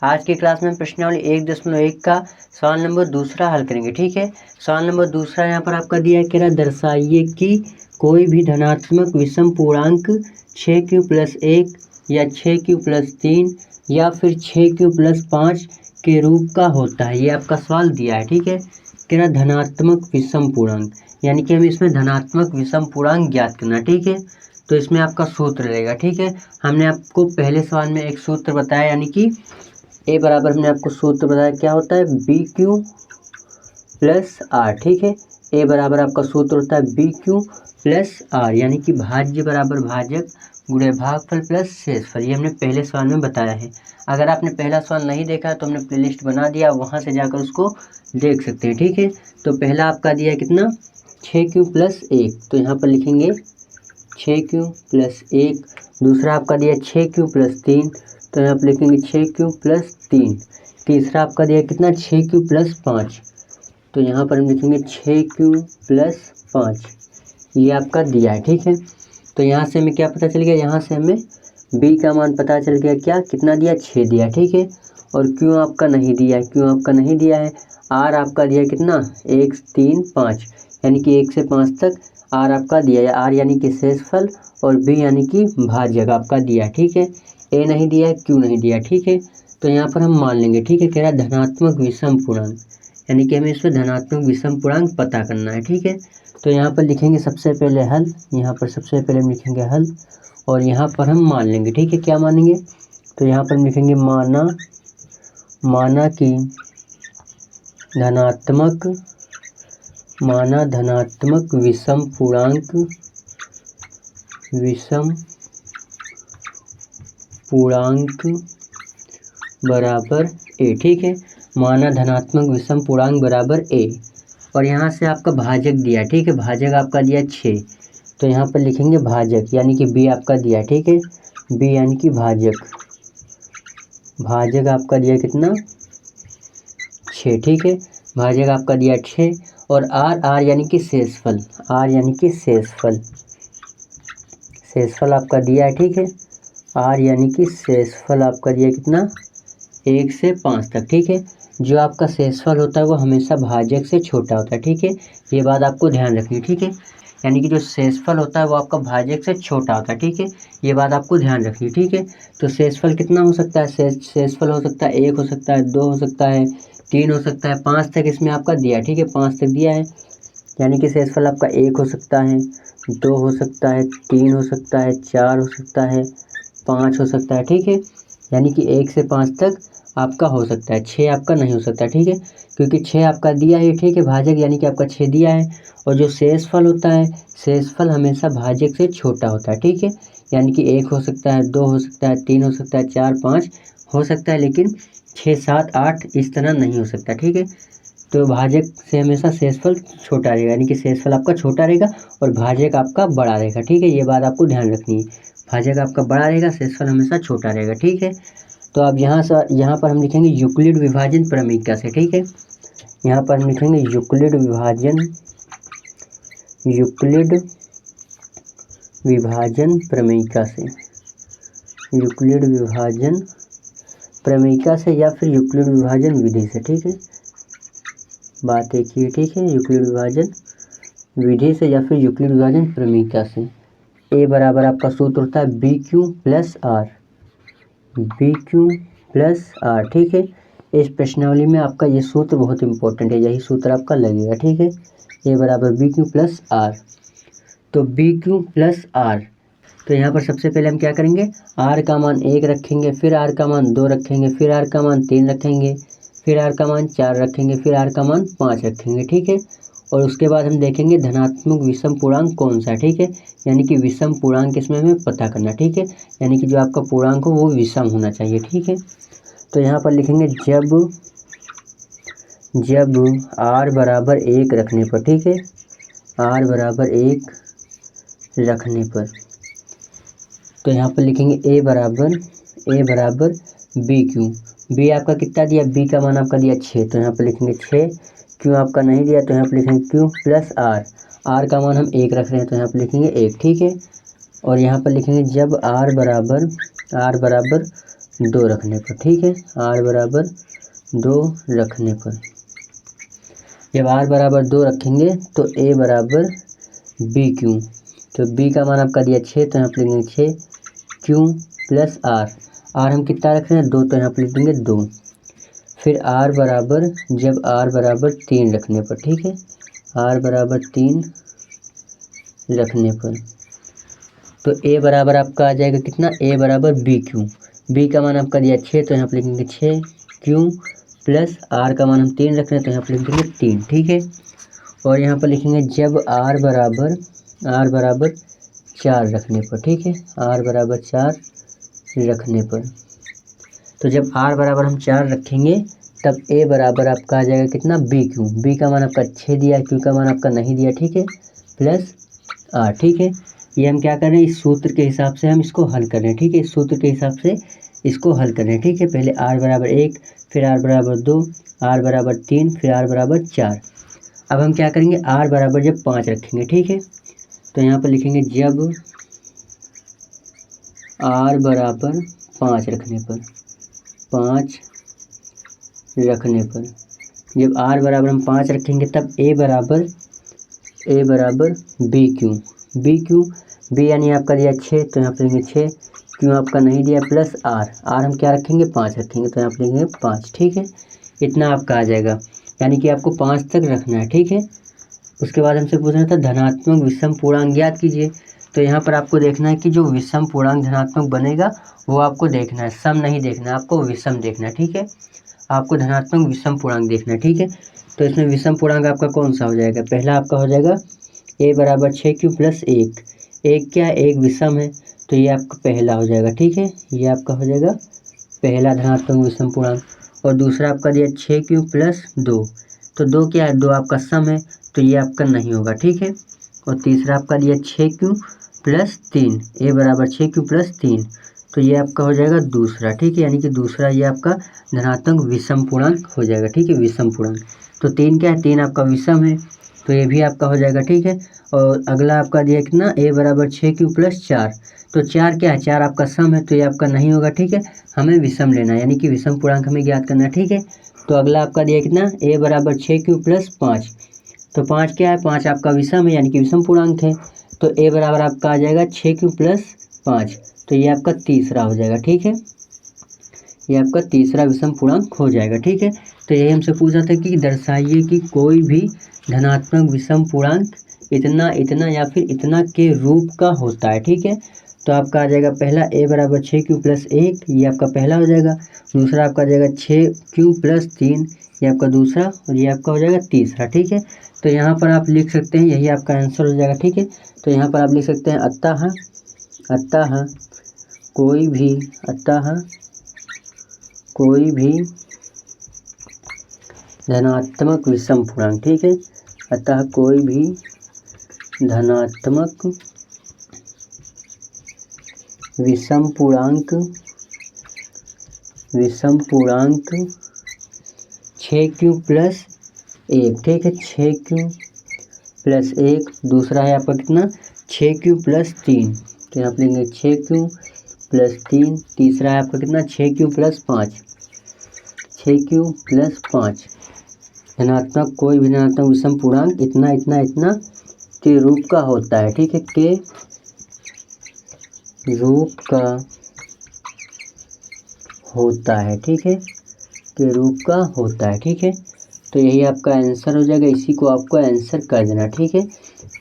आज की क्लास में प्रश्नावली 1.1 का सवाल नंबर दूसरा हल करेंगे। ठीक है, सवाल नंबर दूसरा यहाँ पर आपका दिया है, कह रहा दर्शाइए कि कोई भी धनात्मक विषम पूर्णांक 6q+1 या 6q+3 या फिर 6q+5 के रूप का होता है। ये आपका सवाल दिया है। ठीक है, कह रहा धनात्मक विषम पूर्णांक, यानी कि हमें इसमें धनात्मक विषम पूर्णांक ज्ञात करना। ठीक है, तो इसमें आपका सूत्र रहेगा। ठीक है, हमने आपको पहले सवाल में एक सूत्र बताया, यानी कि ए बराबर हमने आपको सूत्र बताया क्या होता है, BQ+R। ठीक है, ए बराबर आपका सूत्र होता है BQ+R, यानी कि भाज्य बराबर भाजक गुणे भागफल प्लस शेषफल। ये हमने पहले सवाल में बताया है। अगर आपने पहला सवाल नहीं देखा तो हमने प्लेलिस्ट बना दिया, वहाँ से जाकर उसको देख सकते हैं। ठीक है, तो पहला आपका दिया है कितना, 6q+1, तो यहाँ पर लिखेंगे 6q+1। दूसरा आपका दिया 6q+3, तो यहाँ पर लिखेंगे 6q+3। तीसरा आपका दिया कितना, 6q+5, तो यहाँ पर हम लिखेंगे 6q+5। ये आपका दिया है। ठीक है, तो यहाँ से हमें क्या पता चल गया, यहाँ से हमें b का मान पता चल गया, क्या कितना दिया, 6 दिया। ठीक है, और q आपका नहीं दिया है, q आपका नहीं दिया है। r आपका दिया कितना, 1 3 5, यानी कि 1 से 5 तक r आपका दिया है। r यानी कि शेषफल और b यानी कि भाजक आपका दिया है। ठीक है, a नहीं दिया है, q नहीं दिया। ठीक है, तो यहाँ पर हम मान लेंगे। ठीक है, कह रहा धनात्मक विषम पूर्णांक, यानी कि हमें इसमें धनात्मक विषम पूर्णांक पता करना है। ठीक है, तो यहाँ पर लिखेंगे सबसे पहले हल, यहाँ पर सबसे पहले हम लिखेंगे हल, और यहाँ पर हम मान लेंगे। ठीक है, क्या मानेंगे, तो यहाँ पर हम लिखेंगे माना कि धनात्मक विषम पूर्णांक बराबर a। ठीक है, माना धनात्मक विषम पूर्णांक बराबर a, और यहाँ से आपका भाजक दिया। ठीक है, भाजक आपका दिया 6, तो यहाँ पर लिखेंगे भाजक, यानी कि b आपका दिया। ठीक है, b यानी कि भाजक आपका दिया कितना, 6। ठीक है, भाजक आपका दिया 6, और r यानी कि शेषफल, r यानी कि शेषफल आपका दिया है। ठीक है, r यानी कि शेषफल आपका दिया कितना, 1 से 5 तक। ठीक है, जो आपका शेषफल होता है वो हमेशा भाजक से छोटा होता है। ठीक है, ये बात आपको ध्यान रखनी है। ठीक है, यानी कि जो शेषफल होता है वो आपका भाजक से छोटा होता है। ठीक है, ये बात आपको ध्यान रखनी है। ठीक है, तो शेषफल कितना हो सकता है, शेषफल हो सकता है 1, हो सकता है 2, हो सकता है 3, हो सकता है 5 तक इसमें आपका दिया। ठीक है, 5 तक दिया है, यानी कि शेषफल आपका 1 हो सकता है, 2 हो सकता है, 3 हो सकता है, 4 हो सकता है, 5 हो सकता है। ठीक है, यानी कि 1 से 5 तक आपका हो सकता है, 6 आपका नहीं हो सकता। ठीक है, क्योंकि 6 आपका दिया है। ठीक है, भाजक यानी कि आपका 6 दिया है, और जो शेषफल होता है, शेषफल हमेशा भाजक से छोटा होता है। ठीक है, यानी कि 1 हो सकता है, 2 हो सकता है, 3 हो सकता है, 4 5 हो सकता है, लेकिन 6 7 8 इस तरह नहीं हो सकता। ठीक है, तो भाजक से हमेशा शेषफल छोटा रहेगा, यानी कि शेषफल आपका छोटा रहेगा और भाजक आपका बड़ा रहेगा। ठीक है, ये बात आपको ध्यान रखनी है, भाजक आपका बड़ा रहेगा, शेषफल हमेशा छोटा रहेगा। ठीक है, तो अब यहाँ पर हम लिखेंगे यूक्लिड विभाजन प्रमेयिका से। ठीक है, यहाँ पर हम लिखेंगे यूक्लिड विभाजन प्रमेयिका से, यूक्लिड विभाजन प्रमेयिका से या फिर यूक्लिड विभाजन विधि से। ठीक है, बात एक ही है। ठीक है, यूक्लिड विभाजन विधि से या फिर यूक्लिड विभाजन प्रमेयिका से। ए बराबर आपका सूत्र होता है BQ+R। ठीक है, इस प्रश्नावली में आपका ये सूत्र बहुत इंपॉर्टेंट है, यही सूत्र आपका लगेगा। ठीक है, ए बराबर BQ+R, तो BQ+R, तो यहाँ पर सबसे पहले हम क्या करेंगे, r का मान 1 रखेंगे, फिर r का मान 2 रखेंगे, फिर r का मान 3 रखेंगे, फिर r का मान 4 रखेंगे, फिर r का मान 5 रखेंगे। ठीक है, और उसके बाद हम देखेंगे धनात्मक विषम पूर्णांक कौन सा है। ठीक है, यानी कि विषम पूर्णांक इसमें हमें पता करना। ठीक है, यानी कि जो आपका पूर्णांक हो वो विषम होना चाहिए। ठीक है, तो यहाँ पर लिखेंगे जब r बराबर 1 रखने पर। ठीक है, r बराबर 1 रखने पर, तो यहाँ पर लिखेंगे ए बराबर BQ। b आपका कितना दिया, b का मान आपका दिया 6, तो यहाँ पर लिखेंगे 6। q आपका नहीं दिया, तो यहाँ पर लिखेंगे Q+R। r का मान हम 1 रख रहे हैं, तो यहाँ पर लिखेंगे 1। ठीक है, और यहाँ पर लिखेंगे जब r बराबर 2 रखने पर, ठीक है। r बराबर 2 रखने पर, जब r बराबर 2 रखेंगे तो a बराबर बी क्यू, तो b का मान आपका दिया 6 तो यहाँ पर लिखेंगे 6 क्यू प्लस r हम कितना रख रहे हैं 2 तो यहाँ पर लिख देंगे 2। फिर r बराबर, जब r बराबर 3 रखने पर, ठीक है, r बराबर 3 रखने पर, तो a बराबर आपका आ जाएगा कितना, a बराबर बी क्यू, b का मान आपका दिया 6 तो यहाँ पर लिखेंगे 6 क्यू प्लस r का मान हम 3 रख रहे हैं तो यहाँ पर लिख देंगे 3, ठीक है। और यहाँ पर लिखेंगे जब r बराबर 4 रखने पर, ठीक है, r बराबर 4 रखने पर, तो जब r बराबर हम 4 रखेंगे तब a बराबर आपका आ जाएगा कितना, बी क्यू, b का मान आपका 6 दिया, q का मान आपका नहीं दिया, ठीक है, प्लस r, ठीक है। ये हम क्या कर रहे हैं, इस सूत्र के हिसाब से हम इसको हल कर रहे हैं, ठीक है, इस सूत्र के हिसाब से इसको हल कर रहे हैं, ठीक है। पहले r बराबर 1, फिर r बराबर 2, r बराबर 3, फिर r बराबर 4। अब हम क्या करेंगे, r बराबर जब 5 रखेंगे, ठीक है, तो यहाँ पर लिखेंगे जब r बराबर 5 रखने पर, 5 रखने पर, जब r बराबर हम 5 रखेंगे तब a बराबर बी क्यू, बी यानी आपका दिया 6 तो यहाँ पर लेंगे 6, क्यों आपका नहीं दिया, प्लस r हम क्या रखेंगे 5 रखेंगे तो यहाँ पर लेंगे 5, ठीक है। इतना आपका आ जाएगा, यानी कि आपको 5 तक रखना है, ठीक है। उसके बाद हमसे पूछ रहा था धनात्मक विषम पूर्णांक ज्ञात कीजिए, तो यहाँ पर आपको देखना है कि जो विषम पूर्णांक धनात्मक बनेगा वो आपको देखना है, सम नहीं देखना है, आपको विषम देखना है, ठीक है। आपको धनात्मक विषम पूर्णांक देखना है, ठीक है। तो इसमें विषम पूर्णांक आपका कौन सा हो जाएगा, पहला आपका हो जाएगा a बराबर 6q प्लस 1, एक क्या है, एक विषम है तो ये आपका पहला हो जाएगा, ठीक है, ये आपका हो जाएगा पहला धनात्मक विषम पूर्णांक। और दूसरा आपका दिया 6q प्लस 2, तो 2 क्या है, 2 आपका सम है तो ये आपका नहीं होगा, ठीक है। और तीसरा आपका दिया 6q प्लस 3, a बराबर 6q प्लस 3, तो ये आपका हो जाएगा दूसरा, ठीक है, यानी कि दूसरा ये आपका धनात्मक विषम पूर्णांक हो जाएगा, ठीक है, विषम पूर्णांक। तो 3 क्या है, 3 आपका विषम है तो ये भी आपका हो जाएगा, ठीक है। और अगला आपका दिया कितना, a बराबर 6q प्लस 4, तो 4 क्या है, 4 आपका सम है तो ये आपका नहीं होगा, ठीक है, हमें विषम लेना है, यानी कि विषम पूर्णांक हमें ज्ञात करना है, ठीक है। तो अगला आपका दिया कितना, a बराबर 6q प्लस 5, तो 5 क्या है, 5 आपका विषम है यानी कि विषम पूर्णांक है, तो a बराबर आपका आ जाएगा 6q प्लस 5, तो ये आपका तीसरा हो जाएगा, ठीक है, ये आपका तीसरा विषम पूर्णांक हो जाएगा, ठीक है। तो यही हमसे पूछा था कि दर्शाइए कि कोई भी धनात्मक विषम पूर्णांक इतना इतना या फिर इतना के रूप का होता है, ठीक है। तो आपका आ जाएगा पहला a बराबर 6q प्लस 1, ये आपका पहला हो जाएगा। दूसरा आपका आ जाएगा 6q प्लस 3, ये आपका दूसरा, और ये आपका हो जाएगा तीसरा, ठीक है। तो यहाँ पर आप लिख सकते हैं, यही आपका आंसर हो जाएगा, ठीक है। तो यहाँ पर आप लिख सकते हैं अतः कोई भी धनात्मक विषम पूर्णांक, ठीक है, अतः कोई भी धनात्मक विषम पूर्णांक 6q प्लस 1, ठीक है, 6q प्लस 1, दूसरा है आपका कितना 6q प्लस 3, तो यहाँ पर लेंगे 6q प्लस 3, तीसरा है आपका कितना 6q प्लस 5, 6q प्लस 5, धनात्मक कोई भी धनात्मक विषम पूर्णांक इतना इतना इतना के रूप का होता है, ठीक है, के रूप का होता है, ठीक है, के रूप का होता है, ठीक है। तो यही आपका आंसर हो जाएगा, इसी को आपको आंसर कर देना, ठीक है।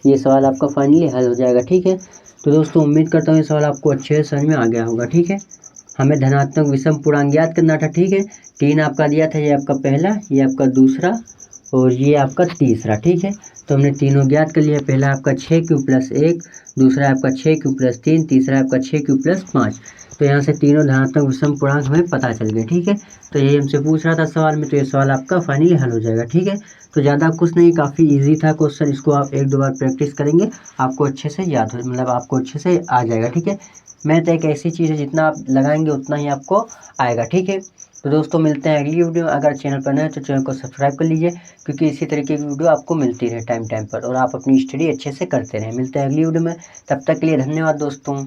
ये सवाल आपका फाइनली हल हो जाएगा, ठीक है। तो दोस्तों उम्मीद करता हूँ ये सवाल आपको अच्छे से समझ में आ गया होगा, ठीक है। हमें धनात्मक विषम पूर्णांक ज्ञात करना था, ठीक है। 3 आपका दिया था, ये आपका पहला, ये आपका दूसरा और ये आपका तीसरा, ठीक है। तो हमने तीनों ज्ञात कर लिया, पहला आपका 6q प्लस 1, दूसरा आपका 6q प्लस 3, तीसरा आपका 6q प्लस 5। तो यहाँ से तीनों धनात्मक विषम पूर्णांक हमें पता चल गए, ठीक है। तो यही हमसे पूछ रहा था सवाल में, तो ये सवाल आपका फाइनली हल हो जाएगा, ठीक है। तो ज़्यादा कुछ नहीं, काफ़ी इजी था क्वेश्चन, इसको आप 1-2 बार प्रैक्टिस करेंगे आपको अच्छे से याद हो, मतलब आपको अच्छे से आ जाएगा, ठीक है। मैथ एक ऐसी चीज़ है जितना आप लगाएंगे उतना ही आपको आएगा, ठीक है। तो दोस्तों मिलते हैं अगली वीडियो में, अगर चैनल पर नए हैं तो चैनल को सब्सक्राइब कर लीजिए, क्योंकि इसी तरीके की वीडियो आपको मिलती रहे टाइम टाइम पर, और आप अपनी स्टडी अच्छे से करते रहें। मिलते हैं अगली वीडियो में, तब तक के लिए धन्यवाद दोस्तों।